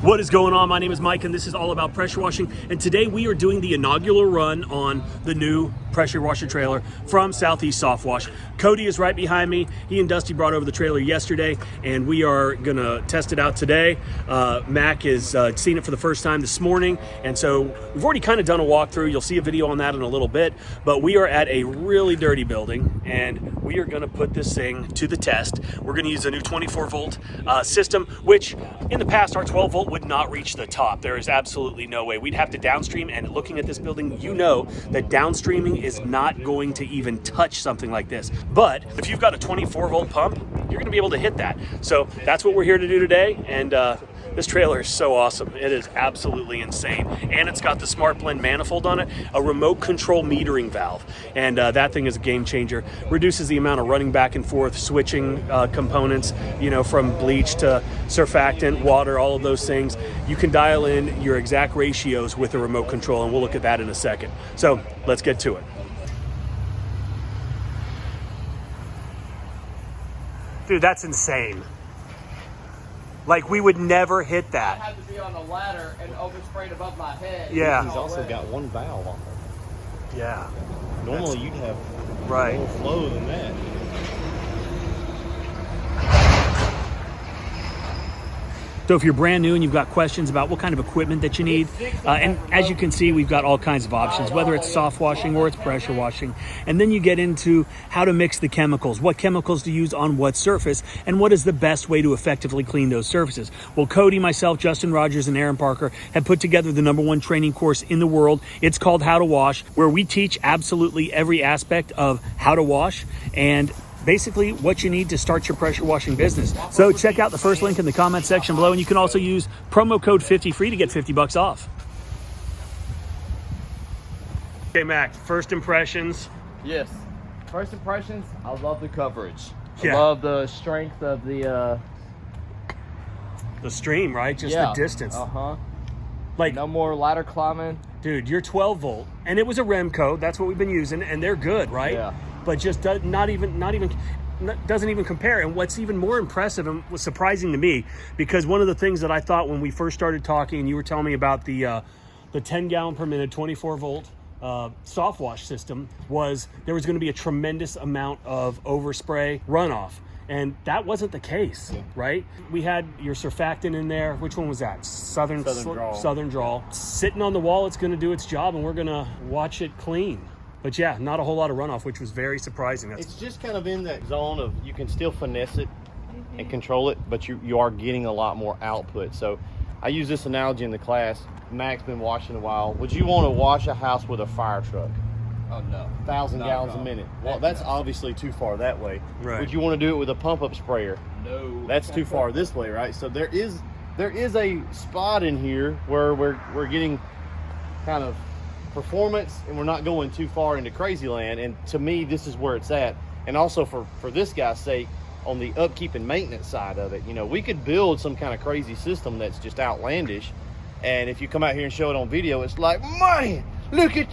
What is going on? My name is Mike and this is all about pressure washing, and today we are doing the inaugural run on the new pressure washer trailer from Southeast Softwash. Cody is right behind me. He and Dusty brought over the trailer yesterday and we are gonna test it out today. Mac has seen it for the first time this morning, and so we've already kind of done a walkthrough. You'll see a video on that in a little bit, but we are at a really dirty building and we are gonna put this thing to the test. We're gonna use a new 24 volt system, which in the past our 12 volt would not reach the top. There is absolutely no way. We'd have to downstream, and looking at this building, you know that downstreaming is not going to even touch something like this. But if you've got a 24 volt pump, you're gonna be able to hit that. So that's what we're here to do today, and this trailer is so awesome. It is absolutely insane. And it's got the Smart Blend manifold on it, a remote control metering valve. And that thing is a game changer. Reduces the amount of running back and forth, switching components, you know, from bleach to surfactant, water, all of those things. You can dial in your exact ratios with a remote control, and we'll look at that in a second. So let's get to it. Dude, that's insane. Like, we would never hit that. I had to be on a ladder and oversprayed above my head. Yeah. He's also got one valve on it. Yeah. Normally you'd have Right. more flow than that. So if you're brand new and you've got questions about what kind of equipment that you need, and as you can see, we've got all kinds of options, whether it's soft washing or it's pressure washing. And then you get into how to mix the chemicals, what chemicals to use on what surface, and what is the best way to effectively clean those surfaces. Well, Cody, myself, Justin Rogers, and Aaron Parker have put together the #1 training course in the world. It's called How to Wash, where we teach absolutely every aspect of how to wash and basically what you need to start your pressure washing business. So check out the first link in the comment section below, and you can also use promo code 50FREE to get 50 bucks off. Okay, Mac, first impressions. Yes. First impressions, I love the coverage. Yeah. I love the strength of the stream, right? Just the distance. Like, no more ladder climbing. dude, you're 12 volt, and it was a Remco. That's what we've been using, and they're good, right? Yeah. But just doesn't even compare. And what's even more impressive and was surprising to me, because one of the things that I thought when we first started talking, and you were telling me about the 10 gallon per minute 24 volt soft wash system, was there was going to be a tremendous amount of overspray runoff. And that wasn't the case, right? We had your surfactant in there. Which one was that? Southern Drawl. Sitting on the wall, it's going to do its job, and we're going to watch it clean. But yeah, not a whole lot of runoff, which was very surprising. It's just kind of in that zone of you can still finesse it and control it, but you are getting a lot more output. So I use this analogy in the class. Mac's been washing a while. Would you want to wash a house with a fire truck? Oh no. 1,000 gallons a minute. Well, that's obviously too far that way. Right. Would you want to do it with a pump-up sprayer? No. That's too far this way, right? So there is a spot in here where we're getting kind of performance, and we're not going too far into crazy land. And to me, this is where it's at. And also for this guy's sake, on the upkeep and maintenance side of it, you know, we could build some kind of crazy system that's just outlandish, and if you come out here and show it on video, it's like, man, look at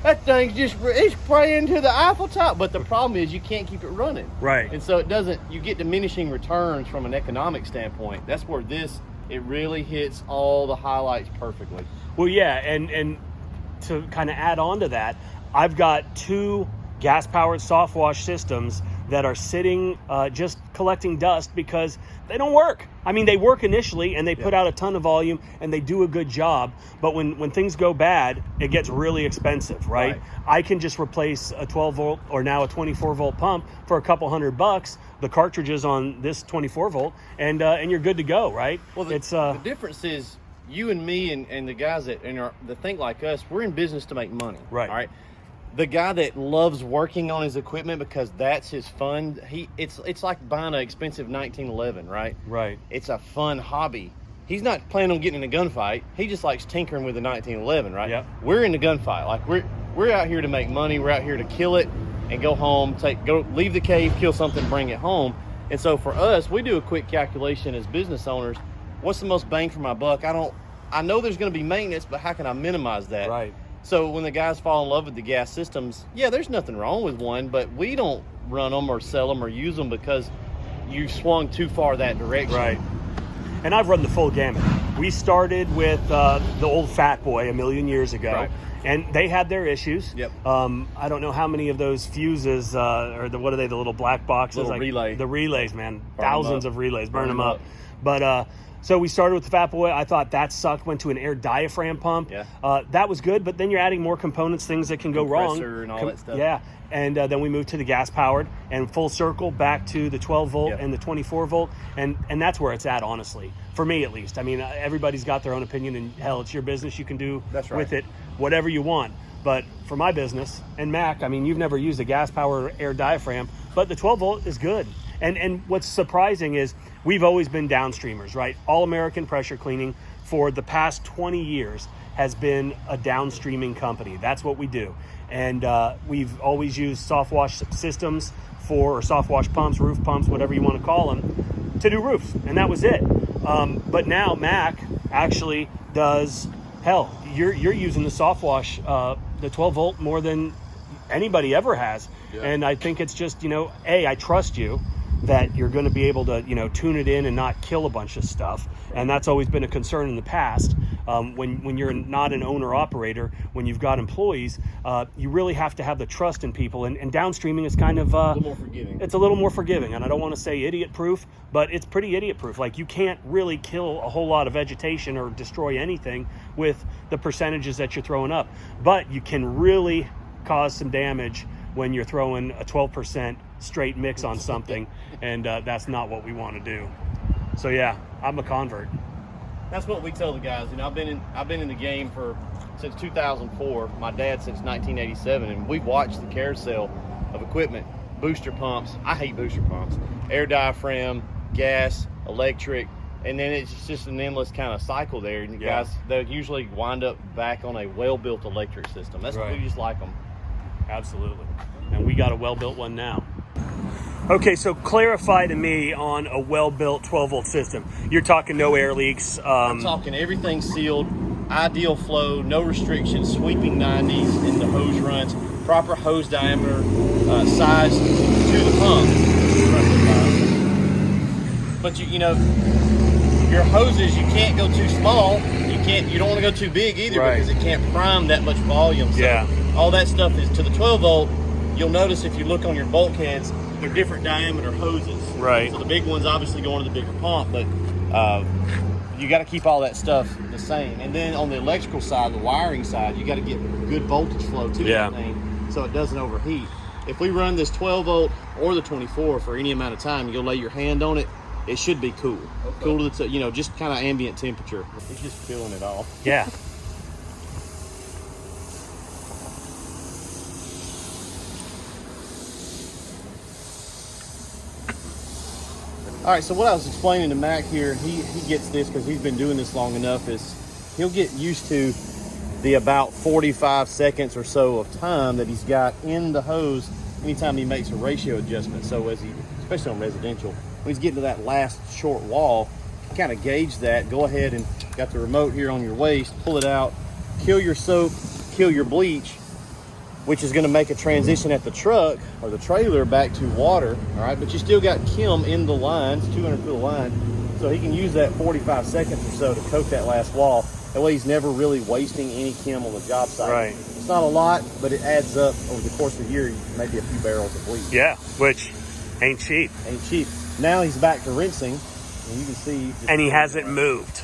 that thing's it's spraying to the Eiffel Top. But the problem is you can't keep it running, right? And so you get diminishing returns from an economic standpoint. That's where it really hits all the highlights perfectly. Well, yeah, and to kind of add on to that, I've got 2 gas-powered soft wash systems that are sitting just collecting dust because they don't work. I mean, they work initially and they put out a ton of volume and they do a good job, but when things go bad, it gets really expensive, right? I can just replace a 12 volt or now a 24 volt pump for a couple $100, the cartridges on this 24 volt, and you're good to go, right? Well, the difference is you and me and the guys that think like us, we're in business to make money, right? All right. The guy that loves working on his equipment because that's his fun, it's like buying an expensive 1911, right? Right. It's a fun hobby. He's not planning on getting in a gunfight. He just likes tinkering with the 1911, right? Yep. We're in the gunfight. Like we're out here to make money. We're out here to kill it and go home, leave the cave, kill something, bring it home. And so for us, we do a quick calculation as business owners. What's the most bang for my buck? I know there's going to be maintenance, but how can I minimize that? Right. So when the guys fall in love with the gas systems, yeah, there's nothing wrong with one, but we don't run them or sell them or use them because you swung too far that direction. Right. and I've run the full gamut. We started with the old Fat Boy a million years ago. Right. And they had their issues. Yep. I don't know how many of those fuses, or what are they, the little black boxes? Little relay. The relays, man. Burn Thousands them up. of relays. Burn them them up. up. But so we started with the Fat Boy. I thought that sucked. Went to an air diaphragm pump. Yeah. That was good, but then you're adding more components, things that can go wrong. Compressor and all that stuff. Yeah. And then we moved to the gas-powered, and full circle back to the 12-volt Yep. and the 24-volt. And that's where it's at, honestly. For me, at least. I mean, everybody's got their own opinion, and hell, it's your business. You can do That's right. with it whatever you want. But for my business, and Mac, I mean, you've never used a gas power air diaphragm, but the 12 volt is good. And what's surprising is we've always been downstreamers, right? All American Pressure Cleaning for the past 20 years has been a downstreaming company. That's what we do. And we've always used Softwash systems or Softwash pumps, roof pumps, whatever you want to call them, to do roofs. And that was it. But now Mac actually does, hell, you're using the Softwash, the 12 volt more than anybody ever has. Yeah. And I think it's just, I trust you that you're going to be able to, tune it in and not kill a bunch of stuff. And that's always been a concern in the past. When you're not an owner operator, when you've got employees, you really have to have the trust in people. And downstreaming is kind of A little more forgiving. it's a little more forgiving. And I don't want to say idiot proof, but it's pretty idiot proof. Like, you can't really kill a whole lot of vegetation or destroy anything with the percentages that you're throwing up. But you can really cause some damage when you're throwing a 12% straight mix on something, and that's not what we want to do. So yeah, I'm a convert. That's what we tell the guys. I've been in the game since 2004. My dad since 1987, and we've watched the carousel of equipment, booster pumps. I hate booster pumps. Air diaphragm, gas, electric, and then it's just an endless kind of cycle there. And Yeah. guys, they usually wind up back on a well-built electric system. That's Right. we just like them. Absolutely. And we got a well-built one now. Okay, so clarify to me on a well-built 12-volt system. You're talking no air leaks. I'm talking everything sealed, ideal flow, no restrictions, sweeping 90s in the hose runs, proper hose diameter, size to the pump. But your hoses, you can't go too small. You don't want to go too big either, Right. because it can't prime that much volume. So Yeah. all that stuff is to the 12 volt. You'll notice if you look on your bulkheads, they're different diameter hoses. Right. So the big ones obviously go into the bigger pump, but you got to keep all that stuff the same. And then on the electrical side, the wiring side, you got to get good voltage flow to Yeah. that thing so it doesn't overheat. If we run this 12 volt or the 24 for any amount of time, you'll lay your hand on it, it should be cool. Okay. Cool to the, just kind of ambient temperature. It's just feeling it all. Yeah. All right, so what I was explaining to Mac here, he gets this because he's been doing this long enough, is he'll get used to the about 45 seconds or so of time that he's got in the hose anytime he makes a ratio adjustment. So especially on residential, when he's getting to that last short wall, kind of gauge that, go ahead and got the remote here on your waist, pull it out, kill your soap, kill your bleach, which is going to make a transition at the truck or the trailer back to water, all right? But you still got Kim in the lines, 200 foot line, so he can use that 45 seconds or so to coat that last wall. That way he's never really wasting any Kim on the job site. Right. It's not a lot, but it adds up over the course of the year, maybe a few barrels of bleach. Yeah, which ain't cheap. Ain't cheap. Now he's back to rinsing, and you can see. And he hasn't moved,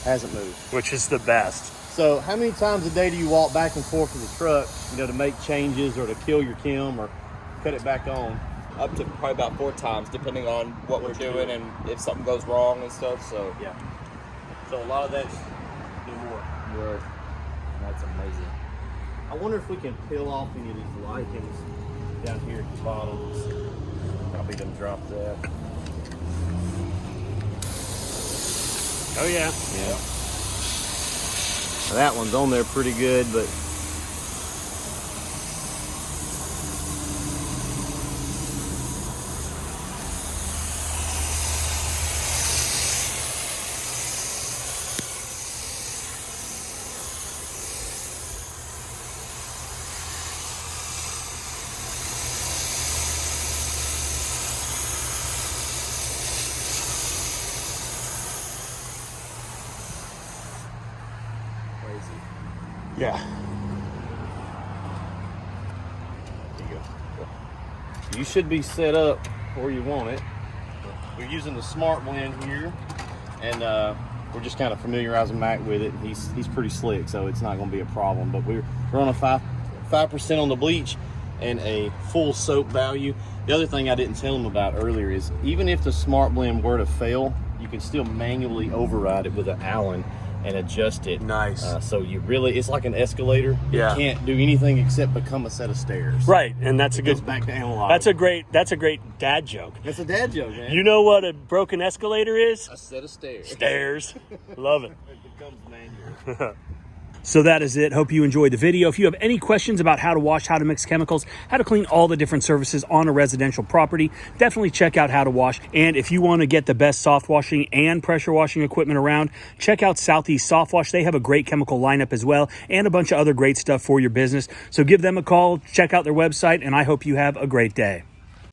Hasn't moved. which is the best. So how many times a day do you walk back and forth to the truck, to make changes or to kill your Kim or cut it back on? Up to probably about 4 times, depending on what we're doing and if something goes wrong and stuff. So Yeah. So a lot of that's no more. we're, that's amazing. I wonder if we can peel off any of these lichens down here at the bottom. Probably done dropped that. Oh yeah. Yeah. Now that one's on there pretty good, but crazy. Yeah. There you go. You should be set up where you want it. We're using the Smart Blend here, and we're just kind of familiarizing Mac with it. He's pretty slick, so it's not going to be a problem. But we're on a 5% on the bleach and a full soap value. The other thing I didn't tell him about earlier is even if the Smart Blend were to fail, you can still manually override it with an Allen and adjust it. Nice. So it's like an escalator. Yeah. It can't do anything except become a set of stairs. Right, and that's a Goes good. back to analog. That's a great dad joke. That's a dad joke, man. You know what a broken escalator is? A set of stairs. Stairs. Love it. It becomes manual. So that is it. Hope you enjoyed the video. If you have any questions about how to wash, how to mix chemicals, how to clean all the different surfaces on a residential property, definitely check out How to Wash. And if you want to get the best soft washing and pressure washing equipment around, check out Southeast Softwash. They have a great chemical lineup as well and a bunch of other great stuff for your business. So give them a call, check out their website, and I hope you have a great day.